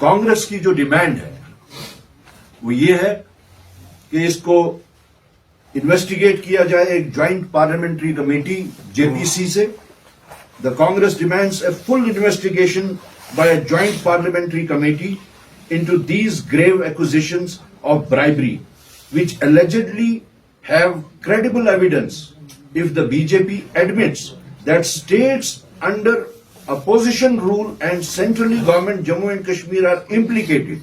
कांग्रेस की जो डिमांड है वो ये है कि इसको इन्वेस्टिगेट किया जाए एक ज्वाइंट पार्लियामेंट्री कमेटी जेपीसी से. The Congress demands a full investigation by a joint parliamentary committee into these grave accusations of bribery, which allegedly have credible evidence if the BJP admits that states under opposition rule and centrally government Jammu and Kashmir are implicated.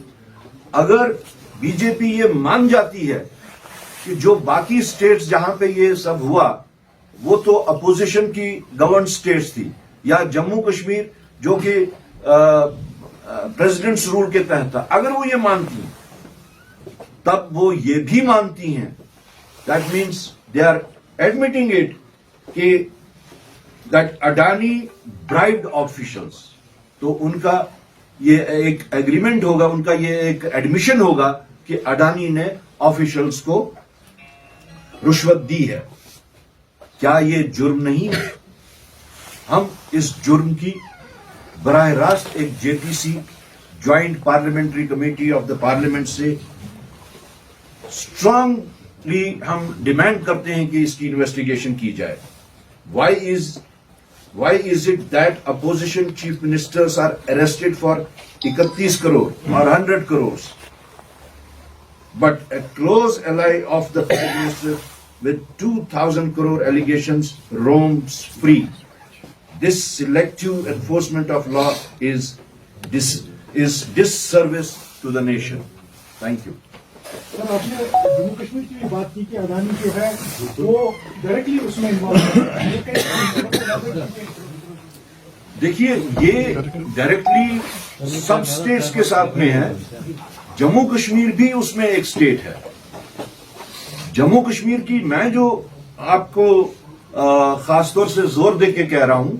अगर BJP ये मान जाती है कि जो बाकी states जहां पे ये सब हुआ वो तो अपोजिशन की गवर्न स्टेट्स थी, या जम्मू कश्मीर जो कि प्रेसिडेंट्स रूल के तहत था, अगर वो ये मानती हैं तब वो ये भी मानती हैं, that means they are admitting it कि दैट अडानी ब्राइब्ड ऑफिशियल्स. तो उनका ये एक एग्रीमेंट होगा, उनका ये एक एडमिशन होगा कि अडानी ने ऑफिशियल्स को रुश्वत दी है. क्या ये जुर्म नहीं है? हम इस जुर्म की बराह रास्त एक JPC joint parliamentary committee of the parliament से स्ट्रांगली हम डिमांड करते हैं कि इसकी इन्वेस्टिगेशन की जाए. Why is it that opposition chief ministers are arrested for 31 crore or 100 crores, but a close ally of the Prime Minister with 2,000 crore allegations roams free? This selective enforcement of law is disservice to the nation. Thank you. Sir, आपने जम्मू कश्मीर की भी बात की कि अडानी जो है वो directly उसमें इन्वॉल्व है. देखिए, ये डायरेक्टली सब स्टेट्स के साथ में है. जम्मू कश्मीर भी उसमें एक स्टेट है. जम्मू कश्मीर की मैं जो आपको खासतौर से जोर दे के कह रहा हूं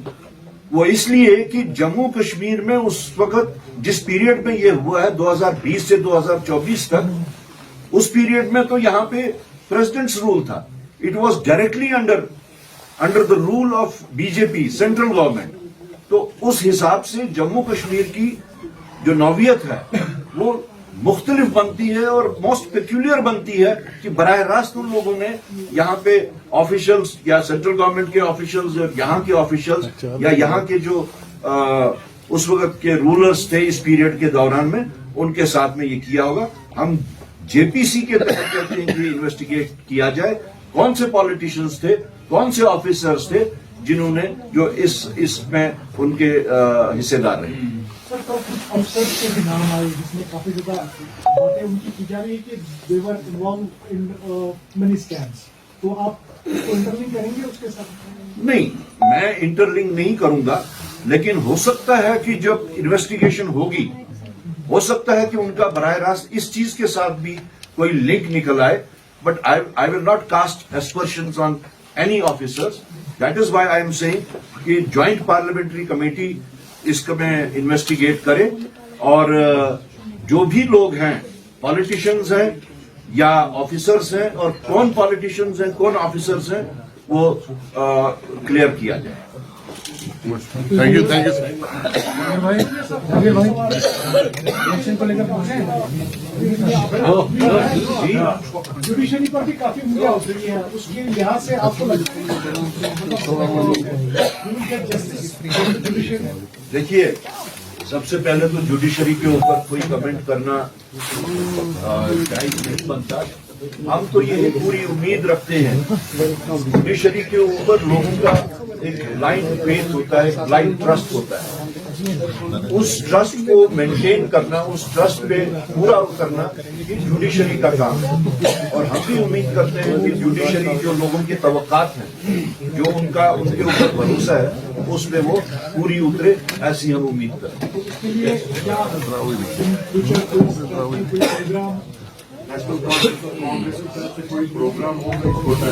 वो इसलिए कि जम्मू कश्मीर में उस वक्त जिस पीरियड में ये हुआ है 2020 से 2024 तक, उस पीरियड में तो यहां पे प्रेसिडेंट्स रूल था. It was directly under the rule of BJP central government. तो उस हिसाब से जम्मू कश्मीर की जो नौवियत है वो मुख्तलिफ बनती है और मोस्ट पेक्यूलियर बनती है कि बराह रास्त उन लोगों ने यहाँ पे ऑफिशियल्स या सेंट्रल गवर्नमेंट के ऑफिशियल्स, यहाँ के ऑफिशियल्स या यहाँ के जो उस वक्त के रूलर्स थे इस पीरियड के दौरान में, उनके साथ में ये किया होगा. हम जेपीसी के तहत कहते हैं कि इन्वेस्टिगेट किया जाए कौन से पॉलिटिशियंस थे, कौन से ऑफिसर्स थे जिन्होंने जो इसमें उनके हिस्सेदार रहे. सर, तो कुछ अफसर्स के भी नाम आए जिसमें काफी ज्यादा बातें उनकी की जा रही है कि दे वर इन्वॉल्व इन मनी स्कैम्स. तो आप इंटरलिंक करेंगे उसके साथ? नहीं, मैं इंटरलिंक नहीं करूंगा, लेकिन हो सकता है कि जब इन्वेस्टिगेशन होगी हो सकता है कि उनका बराह रास्त इस चीज के साथ भी कोई लिंक निकल आए. But I will not cast aspersions on any officers. That is why I am saying कि ज्वाइंट पार्लियामेंट्री कमेटी इसको में इन्वेस्टिगेट करे और जो भी लोग हैं, पॉलिटिशियंस हैं या ऑफिसर्स हैं, और कौन पॉलिटिशियंस हैं कौन ऑफिसर्स हैं वो क्लियर किया जाए. Thank you sir. भाई इलेक्शन को लेकर पहुंचे जुडिशरी पर भी काफी मुद्दा उठ रही है, उसके लिहाज से आपको देखिए, सबसे पहले तो जुडिशरी के ऊपर कोई कमेंट करना जायज नहीं बनता. हम तो यही पूरी उम्मीद रखते हैं, जुडिशरी के ऊपर लोगों का एक ब्लाइंड फेथ होता है, ब्लाइंड ट्रस्ट होता है. उस ट्रस्ट को मेंटेन करना, उस ट्रस्ट पे पूरा करना जुडिशरी का काम है. और हम भी उम्मीद करते हैं कि जुडिशरी जो लोगों की तवक्कात हैं, जो उनके ऊपर भरोसा है, उस पे वो पूरी उतरे, ऐसी हम उम्मीद करते हैं. नेशनल कांग्रेस की तरफ से कोई प्रोग्राम होगा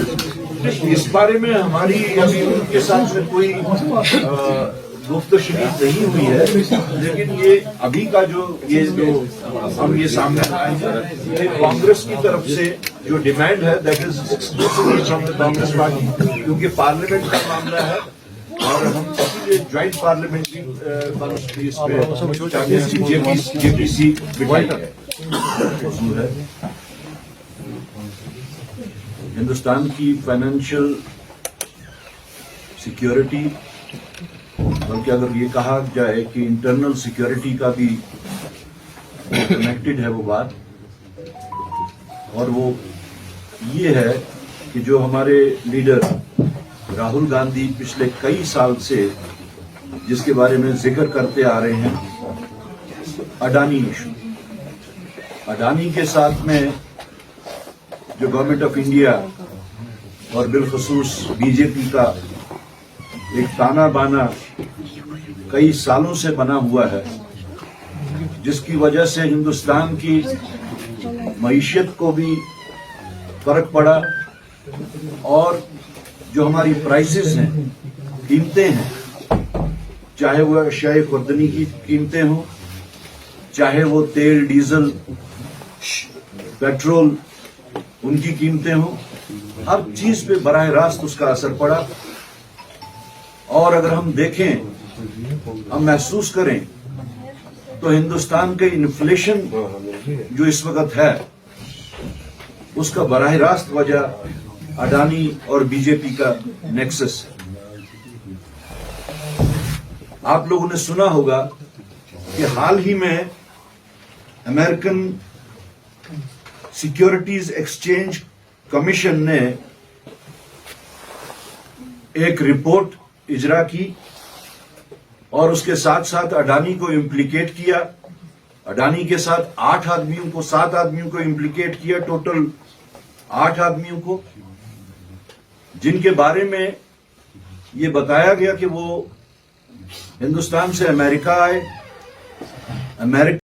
इस बारे में हमारी अभी उनके साथ में कोई गुफ्तगू नहीं हुई है, लेकिन ये अभी का जो हम ये सामने आए हैं, ये कांग्रेस की तरफ से जो डिमांड है that is exclusively from the Congress party, क्योंकि पार्लियामेंट का मामला है اور ہم اسی لیے جوائنٹ پارلیمنٹری کانفرنس پہ چاہتے ہیں کہ جے پی سی بٹھائی ہے. موضوع ہے ہندوستان کی فائنینشیل سیکیورٹی، بلکہ اگر یہ کہا جائے کہ انٹرنل سیکیورٹی کا بھی کنیکٹڈ ہے وہ بات. اور وہ یہ ہے کہ جو ہمارے لیڈر راہل گاندھی پچھلے کئی سال سے جس کے بارے میں ذکر کرتے آ رہے ہیں، اڈانی ایشو. اڈانی کے ساتھ میں جو گورنمنٹ آف انڈیا اور بالخصوص بی جے پی کا ایک تانا بانا کئی سالوں سے بنا ہوا ہے، جس کی وجہ سے ہندوستان کی معیشت کو بھی فرق پڑا، اور جو ہماری پرائسز ہیں، قیمتیں ہیں، چاہے وہ اشیاء خوردنی کی قیمتیں ہوں، چاہے وہ تیل، ڈیزل، پیٹرول، ان کی قیمتیں ہوں، ہر چیز پہ براہ راست اس کا اثر پڑا. اور اگر ہم دیکھیں، ہم محسوس کریں تو ہندوستان کے انفلیشن جو اس وقت ہے اس کا براہ راست وجہ اڈانی اور بی جے پی کا نیکسس ہے. آپ لوگوں نے سنا ہوگا کہ حال ہی میں امریکن سیکیورٹیز ایکسچینج کمیشن نے ایک رپورٹ اجرا کی اور اس کے ساتھ ساتھ اڈانی کو امپلیکیٹ کیا. اڈانی کے ساتھ 7 آدمیوں کو امپلیکیٹ کیا، ٹوٹل 8 آدمیوں کو، جن کے بارے میں یہ بتایا گیا کہ وہ ہندوستان سے امریکہ آئے، امریکہ